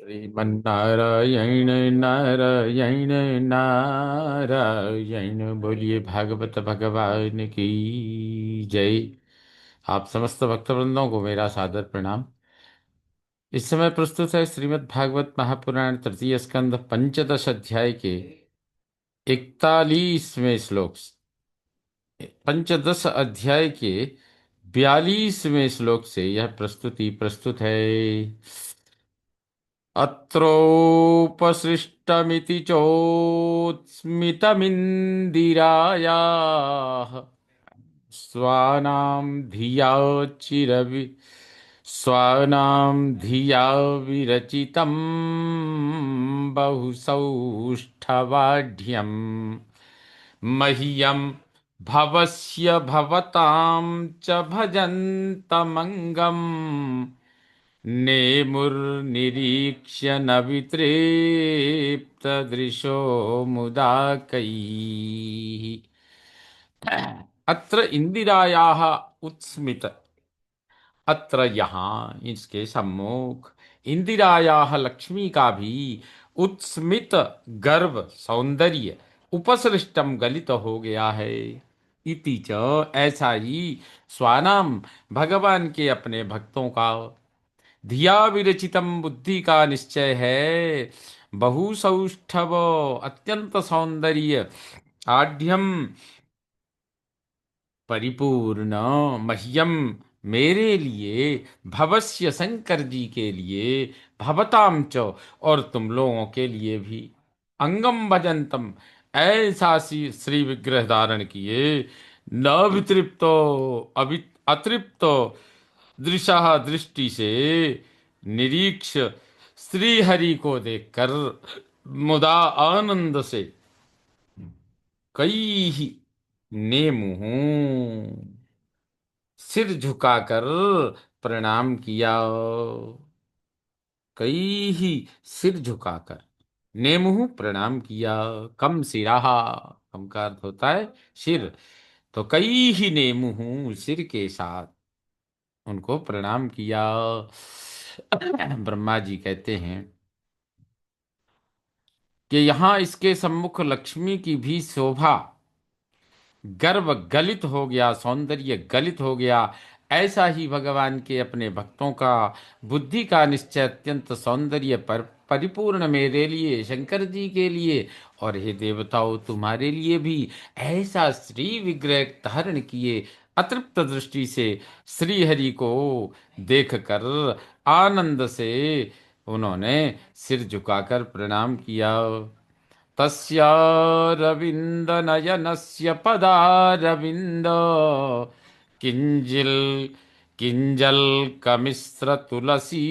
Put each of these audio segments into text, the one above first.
श्रीमन्नारायण नारायण नारायण। बोलिए भागवत भगवान की जय। आप समस्त भक्तवृंदों को मेरा सादर प्रणाम। इस समय प्रस्तुत है श्रीमद् भागवत महापुराण तृतीय स्कंध पंचदश अध्याय के 41वें श्लोक। पंचदश अध्याय के 42वें श्लोक से यह प्रस्तुति प्रस्तुत है। अत्रोपसृष्टमिति चोत्स्मितमिन्दिरायाः स्वानां धिया चिरवि स्वानां धिया विरचितं बहुसौष्ठवाढ्यम् मह्यं भवस्य भवतां च भजन्तमङ्गम् नेमुर्निरीक्ष्य न वितृप्तदृशो मुदा कैः। अत्र इंदिरायाः उत्स्मित। अत्र यहाँ इसके सम्मुख इंदिरायाः लक्ष्मी का भी उत्स्मित गर्व सौंदर्य उपसृष्टम गलित हो गया है। इति च ऐसा ही स्वानाम भगवान के अपने भक्तों का धिया विरचितम बुद्धि का निश्चय है। बहुसौष्ठव अत्यंत सौंदर्य आढ्यम परिपूर्ण मह्यम मेरे लिए भवस्य शंकर जी के लिए भवताम च और तुम लोगों के लिए भी अंगम भजंतम ऐसा श्री विग्रह धारण किए न वितृप्तो अतृप्तो दृशा दृष्टि से निरीक्ष श्री हरि को देखकर मुदा आनंद से कई ही नेमुह सिर झुकाकर प्रणाम किया। कई ही सिर झुकाकर नेमुह प्रणाम किया। कम सिराहा, कम का अर्थ होता है सिर। तो कई ही नेमुह सिर के साथ उनको प्रणाम किया। ब्रह्मा जी कहते हैं कि यहाँ इसके सम्मुख लक्ष्मी की भी शोभा गर्व गलित हो गया, सौंदर्य गलित हो गया। ऐसा ही भगवान के अपने भक्तों का बुद्धि का निश्चय अत्यंत सौंदर्य पर परिपूर्ण मेरे लिए शंकर जी के लिए और हे देवताओं तुम्हारे लिए भी ऐसा श्री विग्रह धारण किए अतृप्त दृष्टि से श्री हरि को देखकर आनंद से उन्होंने सिर झुकाकर प्रणाम किया। तस्यारविन्दनयनस्य पदारविन्द किञ्जिल् किञ्जल्कमिश्रतुलसी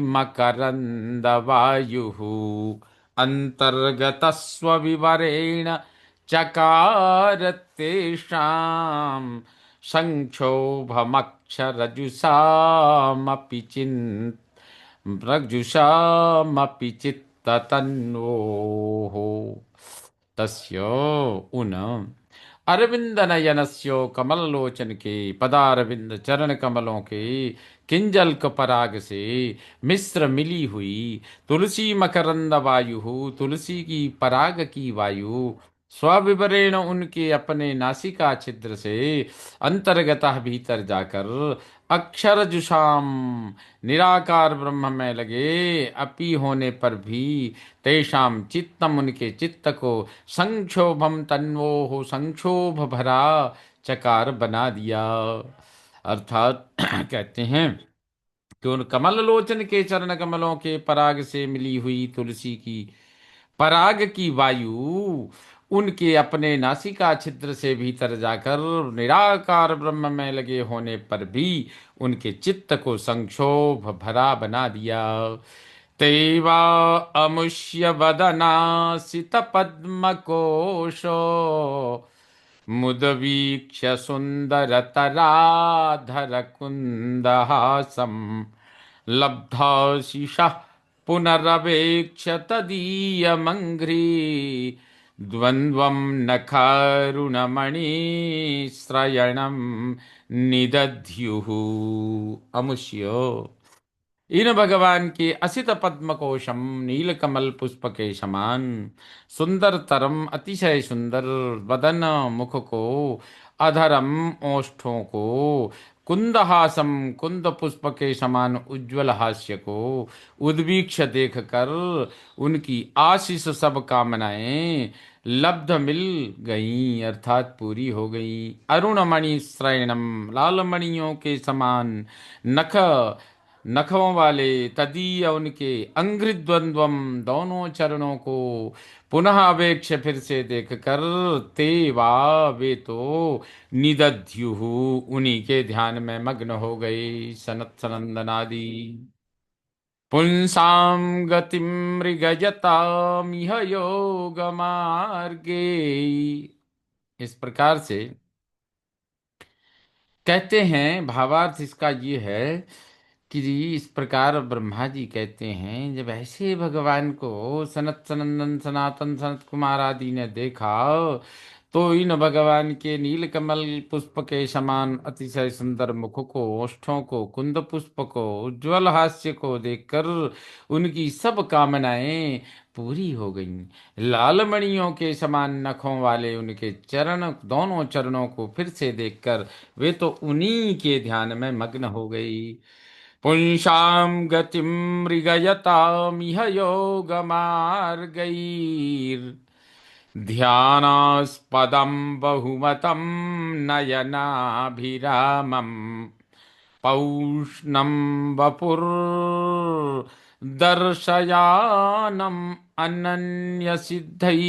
मकरन्दवायुः अन्तर्गतस्वविवरेण चकार तेषां संक्षोभमक्षरजुषामपि रजुषामपि चित्ततन्वोः। तस्य उन अरविंद नयनस्यो कमल लोचन के पदारविंद चरण कमलों के किंजल्क पराग से मिश्र मिली हुई तुलसी मकरंद वायु, तुलसी की पराग की वायु स्वाविवरेण उनके अपने नासिका छिद्र से अंतर्गत भीतर जाकर अक्षर जुषाम निराकार ब्रह्म में लगे अपि होने पर भी तेषाम चित्तम उनके चित्त को संक्षोभम तन्वो संक्षोभ भरा चकार बना दिया। अर्थात कहते हैं कि उन कमल लोचन के चरण कमलों के पराग से मिली हुई तुलसी की पराग की वायु उनके अपने नासिका छिद्र से भीतर जाकर निराकार ब्रह्म में लगे होने पर भी उनके चित्त को संक्षोभ भरा बना दिया। तेवा अमुष्य वदना सित पद्म कोशो मुदवीक्ष्य सुन्दरतराधर कुन्दहासं लब्धाशिषः पुनरवेक्ष्य तदीयमङ्घ्रि द्वन्द्वं नखारुणमणिश्रयणं निदध्युः। अमुष्य इन भगवान के असित पद्म कोशम नील कमल पुष्प के समान सुंदर तरम अतिशय सुंदर वदन मुख को अधरम ओष्ठों को कुंदहासम कुंद पुष्प के समान उज्ज्वल हास्य को उद्वीक्ष देखकर उनकी आशीष सब कामनाएं लब्ध मिल गईं अर्थात पूरी हो गईं। अरुणमणि श्रैणम लाल मणियों के समान नख नखों वाले तदीय उनके अंघ्रिद्वंद्वम दोनों चरणों को पुनः अवेक्ष फिर से देखकर ते वा वे तो निदध्युः उन्हीं के ध्यान में मग्न हो गए सनत सनंदनादि। पुंसां गतिं मृगयतामिह योग मार्गे। इस प्रकार से कहते हैं, भावार्थ इसका ये है कि जी इस प्रकार ब्रह्मा जी कहते हैं, जब ऐसे भगवान को सनत सनंदन सनातन सनत कुमार आदि ने देखा, तो इन भगवान के नीलकमल पुष्प के समान अतिशय सुंदर मुख को, ओष्ठों को, कुंद पुष्प को, उज्ज्वल हास्य को देखकर उनकी सब कामनाएं पूरी हो गईं। लाल मणियों के समान नखों वाले उनके चरण, दोनों चरणों को फिर से देखकर वे तो उन्हीं के ध्यान में मग्न हो गई। पुंसां गतिं मृगयतामिह योगमार्गैर्ध्यानास्पदं बहुमतं नयनाभिरामम् पौष्णं वपुर्दर्शयानम् अनन्यसिद्धैः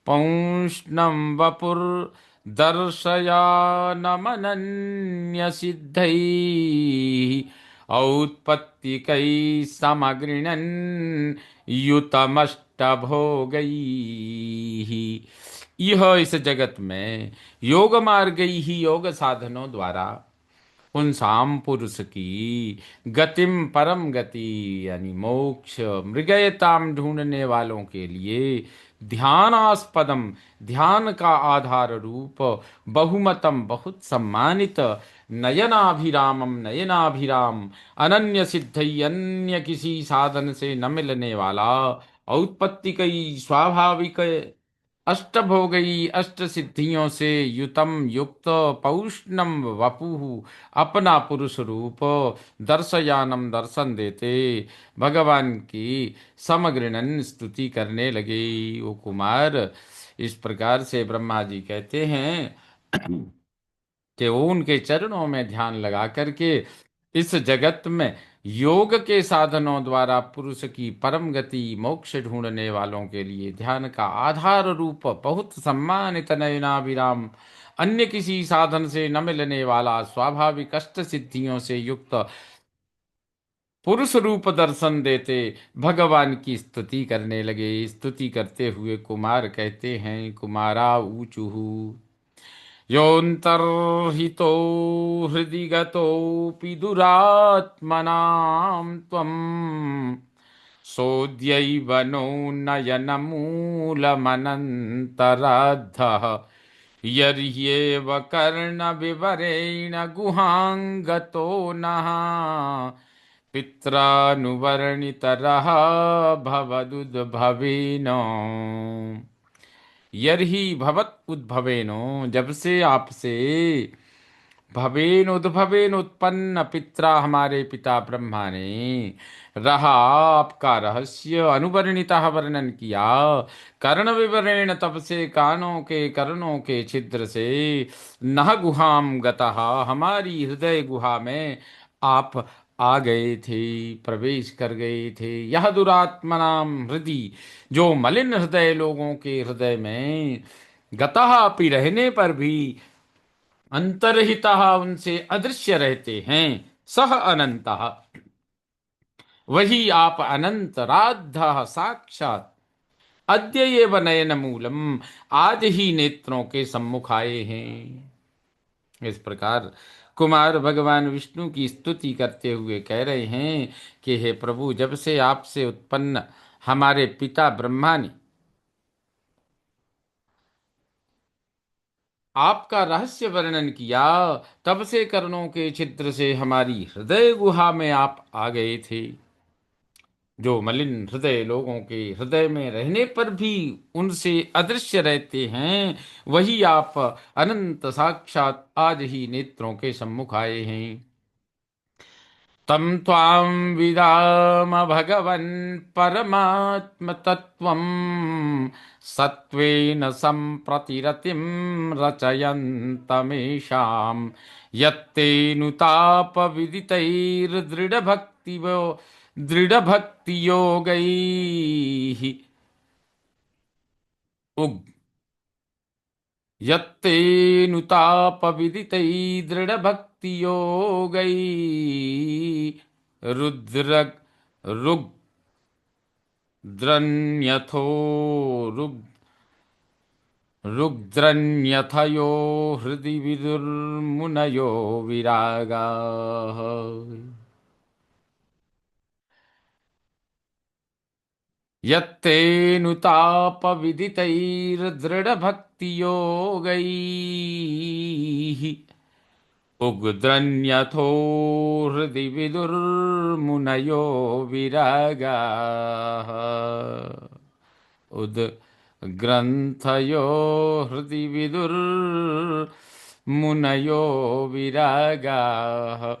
पौष्णं वपुर्दर्शयानमनन्यसिद्धैः औत्पत्तिकैः समगृणन् युतमष्टभोगैः। यह इस जगत में योग मार्ग ही योग साधनों द्वारा उन साम पुरुष की गतिम परम गति यानी मोक्ष मृगयताम ढूंढने वालों के लिए ध्यानास्पदम ध्यान का आधार रूप बहुमतम बहुत सम्मानित नयनाभिरामम नयनाभिराम अनन्य सिद्धि अन्य किसी साधन से न मिलने वाला औत्पत्ति कई स्वाभाविक अष्टभोगई अष्ट सिद्धियों से युतम युक्त पौष्णम वपुः अपना पुरुष रूप दर्शयानम दर्शन देते भगवान की समग्रनन स्तुति करने लगे। वो कुमार इस प्रकार से ब्रह्मा जी कहते हैं कि वो उनके चरणों में ध्यान लगा करके इस जगत में योग के साधनों द्वारा पुरुष की परम गति मोक्ष ढूंढने वालों के लिए ध्यान का आधार रूप बहुत सम्मानित नयनाभिराम अन्य किसी साधन से न मिलने वाला स्वाभाविक अष्ट सिद्धियों से युक्त पुरुष रूप दर्शन देते भगवान की स्तुति करने लगे। स्तुति करते हुए कुमार कहते हैं, कुमारा ऊचुहु योऽन्तर्हितो हृदि गतोऽपि दुरात्मनां त्वं सोऽद्यैव नो नयनमूलमनन्तराद्धः यर्ह्येव कर्णविवरेण गुहां गतो नः पित्रानुवर्णितरः भवदुद्भवेन। यर्हि भवत उद्भवेनो जब से आपसे भवेन उद्भवेन उत्पन्न पित्रा हमारे पिता ब्रह्मा ने रहा आपका रहस्य अनुवर्णिता वर्णन किया कर्ण विवरेण तब से कानों के कर्णों के छिद्र से नह गुहाम गतः हमारी हृदय गुहा में आप आ गए थे, प्रवेश कर गए थे। यह दुरात्मनाम हृदय जो मलिन हृदय लोगों के हृदय में गतः अपि रहने पर भी अंतर्हितः उनसे अदृश्य रहते हैं, सह अनंतः वही आप अनंत राध साक्षात अद्य एव नयन मूलम आज ही नेत्रों के सम्मुख आए हैं। इस प्रकार कुमार भगवान विष्णु की स्तुति करते हुए कह रहे हैं कि हे प्रभु, जब से आपसे उत्पन्न हमारे पिता ब्रह्मा ने आपका रहस्य वर्णन किया, तब से कर्णों के छिद्र से हमारी हृदय गुहा में आप आ गए थे। जो मलिन हृदय लोगों के हृदय में रहने पर भी उनसे अदृश्य रहते हैं, वही आप अनंत साक्षात आज ही नेत्रों के सम्मुख आए हैं। तं त्वां विदाम भगवन् परमात्म तत्त्वं सत्त्वेन सम्प्रतिरतिं रचयन्तमेषां यत्तेनुतापविदितैर्दृढभक्तिवो दृढभक्तियोगैः उग यत्तेनुतापविदितैर्दृढभक्तियोगैः रुद्रन्यथो रुद्रन्यथयो हृदि विदुर्मुनयो विरागाः। यत्तेनुतापविदितैर्दृढभक्तियोगैः उग्द्रन्यथो हृदि विदुर्मुनयो विरागाः। उद्ग्रन्थयो हृदि विदुर्मुनयो विरागाः।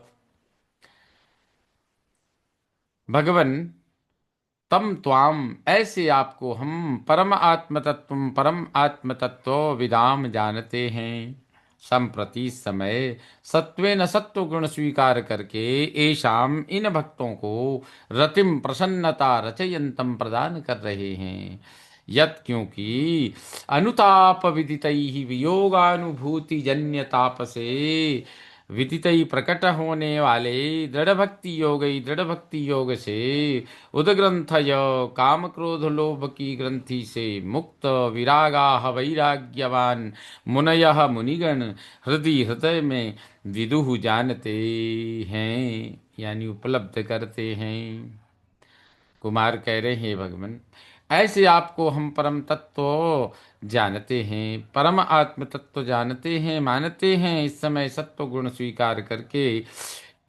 भगवन, तम त्वाम ऐसे आपको हम परम आत्म तत्व परम आत्म तत्व विदाम जानते हैं। संप्रति समय सत्वेन सत्व गुण स्वीकार करके ऐशाम इन भक्तों को रतिम प्रसन्नता रचयंतम प्रदान कर रहे हैं। यत क्योंकि अनुताप विदितैहि वियोगानुभूति जन्य ताप से विदितई प्रकट होने वाले दृढ़ भक्ति योग से उदग्रंथय काम क्रोध लोभ की ग्रंथि से मुक्त विरागाः वैराग्यवान मुनयः मुनिगण हृदय हृदय में विदुः जानते हैं, यानी उपलब्ध करते हैं। कुमार कह रहे हैं, भगवान ऐसे आपको हम परम तत्व जानते हैं, परम आत्म तत्व जानते हैं, मानते हैं। इस समय सत्व गुण स्वीकार करके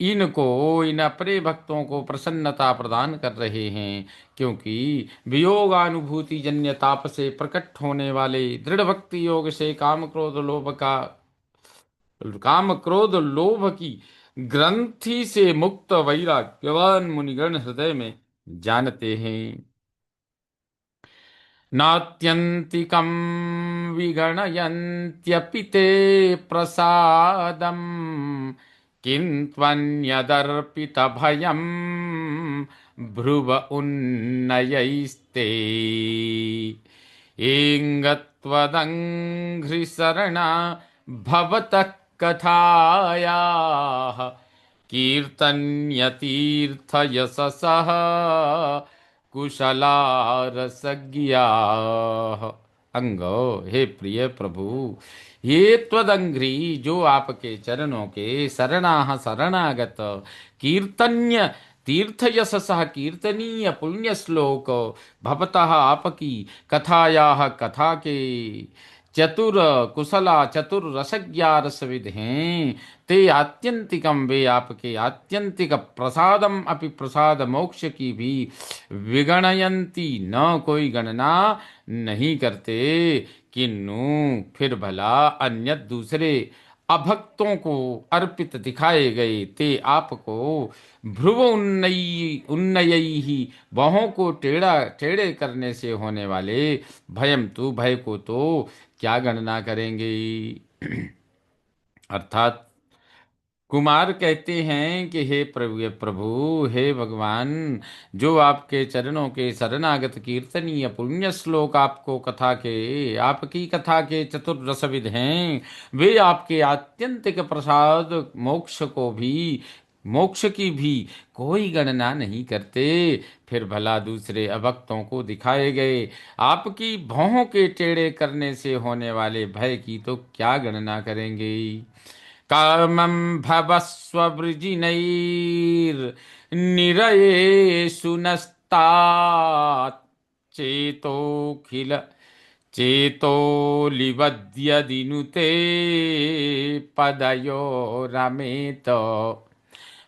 इनको, इन अपने भक्तों को प्रसन्नता प्रदान कर रहे हैं, क्योंकि वियोगानुभूति जन्य ताप से प्रकट होने वाले दृढ़ भक्ति योग से काम क्रोध लोभ की ग्रंथि से मुक्त वैराग्यवान मुनिगण हृदय में जानते हैं। नात्यन्तिकं विगणयन्त्यपि ते प्रसादं किन्त्वन्यदर्पितभयं भ्रुव उन्नयैस्ते येङ्गत्वदङ्घ्रिसरणा भवतः कथायाः कीर्तन्यतीर्थयशसः कुशलारसज्ञाः। अंगो, हे प्रिय प्रभु, ये त्वदंघ्रि जो आपके चरणों के शरणाः शरणागत कीर्तन्य तीर्थ यशसः कीर्तनीय पुण्य श्लोक भवतः आपकी कथायाः कथा के चतुर कुशला चतुर रसज्ञा रसविद हैं। ते आत्यंतिकम वे आपके आत्यंतिक प्रसादम अपि प्रसाद मोक्ष की भी विगणयंती न कोई गणना नहीं करते। किन्नु फिर भला अन्य दूसरे अभक्तों को अर्पित दिखाए गए ते आपको भ्रुव उन्नयई ही बाहों को टेढ़ा टेढ़े करने से होने वाले भयम तु भय को तो क्या गणना करेंगे। अर्थात कुमार कहते हैं कि हे प्रभु, प्रभु हे भगवान, जो आपके चरणों के शरणागत कीर्तनीय पुण्य श्लोक आपको कथा के आपकी कथा के चतुर रसविद हैं, वे आपके आत्यंतिक प्रसाद मोक्ष की भी कोई गणना नहीं करते। फिर भला दूसरे अभक्तों को दिखाए गए आपकी भौहों के टेढ़े करने से होने वाले भय की तो क्या गणना करेंगे। कामं भवस्ववृजिनैर्निरयेषु नस्तात् चेतोऽखिल चेतोलिवद्यदिनुते पदयो रमेत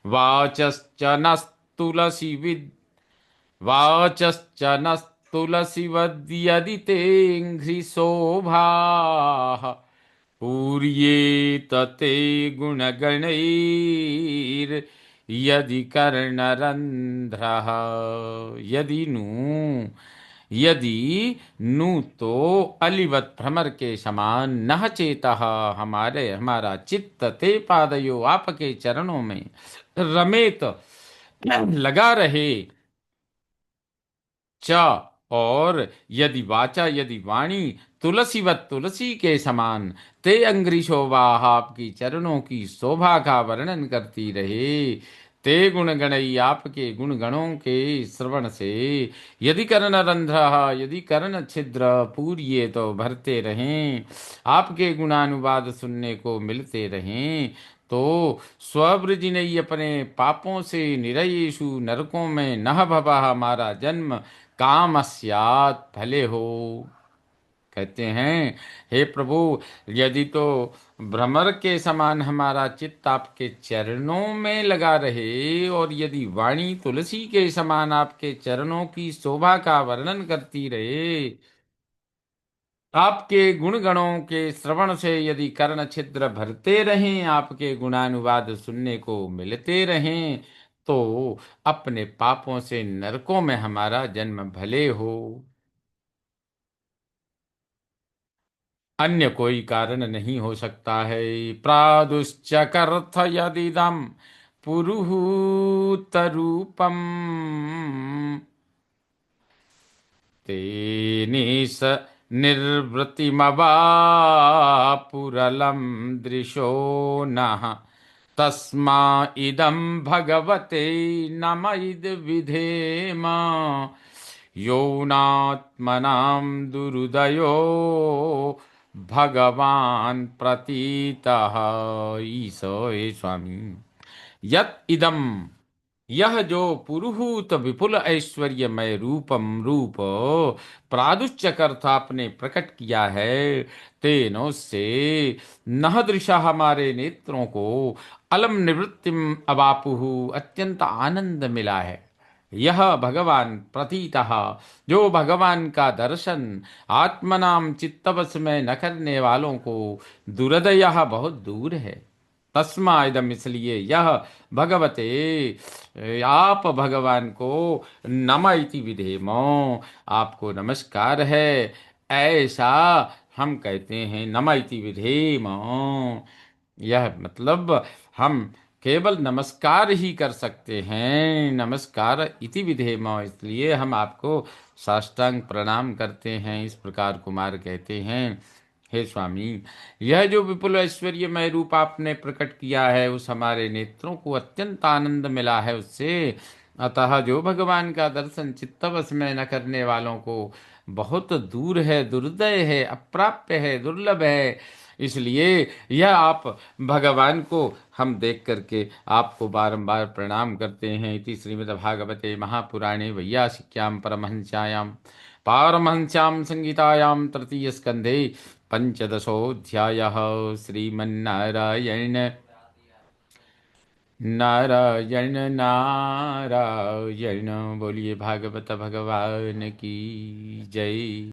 वाचश्च नस्तुलसीविद् वाचश्च नस्तुलसीवद्यदि तेऽङ्घ्रिशोभाः पूर्येत ते गुणगणैर्यदि कर्णरन्ध्रः यदि नु यदि नु तो अलिवत भ्रमर के समान नह चेतः हमारा चित्त ते पादयो आपके चरणों में रमेत लगा रहे च और यदि वाचा यदि वाणी तुलसीवत तुलसी के समान ते अंग्री शोभा आपकी चरणों की शोभा का वर्णन करती रहे ते गुण गणई आपके गुण गणों के श्रवण से यदि कर्ण रंध्र यदि कर्ण छिद्र पूरिये तो भरते रहें आपके गुणानुवाद सुनने को मिलते रहें तो स्वब्रज ने अपने पापों से निरयेषु नरकों में नह भवा हमारा जन्म कामस्यात् भले हो। कहते हैं हे प्रभु यदि तो भ्रमर के समान हमारा चित्त आपके चरणों में लगा रहे और यदि वाणी तुलसी के समान आपके चरणों की शोभा का वर्णन करती रहे आपके गुण गणों के श्रवण से यदि कर्ण छिद्र भरते रहें आपके गुणानुवाद सुनने को मिलते रहें तो अपने पापों से नरकों में हमारा जन्म भले हो। अन्य कोई कारण नहीं हो सकता है। प्रादुश्चकर्थ यदिदम पुरुहूत रूपम तेनिस निर्वृतिमवापुरलं दृशो नः तस्मा इदं भगवते नम इद विधेम यौनात्मनां दुरुदयो भगवान प्रतीतः ईशो हे स्वामी यत इदम यह जो पुरुहूत विपुल ऐश्वर्यमय रूपम रूप प्रादुष्चकर्थ आपने प्रकट किया है तेनो से नह दृशा हमारे नेत्रों को अलम निवृत्तिम अवापुहु अत्यंत आनंद मिला है। यह भगवान प्रतीतः जो भगवान का दर्शन आत्मनाम चित्तवश में न करने वालों को दुर्दय बहुत दूर है। तस्मा इदम इसलिए यह भगवते आप भगवान को नम इति विधेमो आपको नमस्कार है ऐसा हम कहते हैं नम इति विधेमो। यह मतलब हम केवल नमस्कार ही कर सकते हैं नमस्कार इति विधेमो इसलिए हम आपको साष्टांग प्रणाम करते हैं इस प्रकार कुमार कहते हैं हे स्वामी यह जो विपुल ऐश्वर्यमय रूप आपने प्रकट किया है उस हमारे नेत्रों को अत्यंत आनंद मिला है उससे अतः जो भगवान का दर्शन चित्तवश में न करने वालों को बहुत दूर है दुर्दय है अप्राप्य है दुर्लभ है। इसलिए यह आप भगवान को हम देख करके आपको बारंबार प्रणाम करते हैं। इति श्रीमद्भागवते महापुराणे वैयासिक्यां परमहंस्यायां पारमहंस्यां संहितायां तृतीय स्कंधे पंचदशोऽध्यायः श्रीमन्नारायण नारायण नारायण बोलिए भागवत भगवान की जय।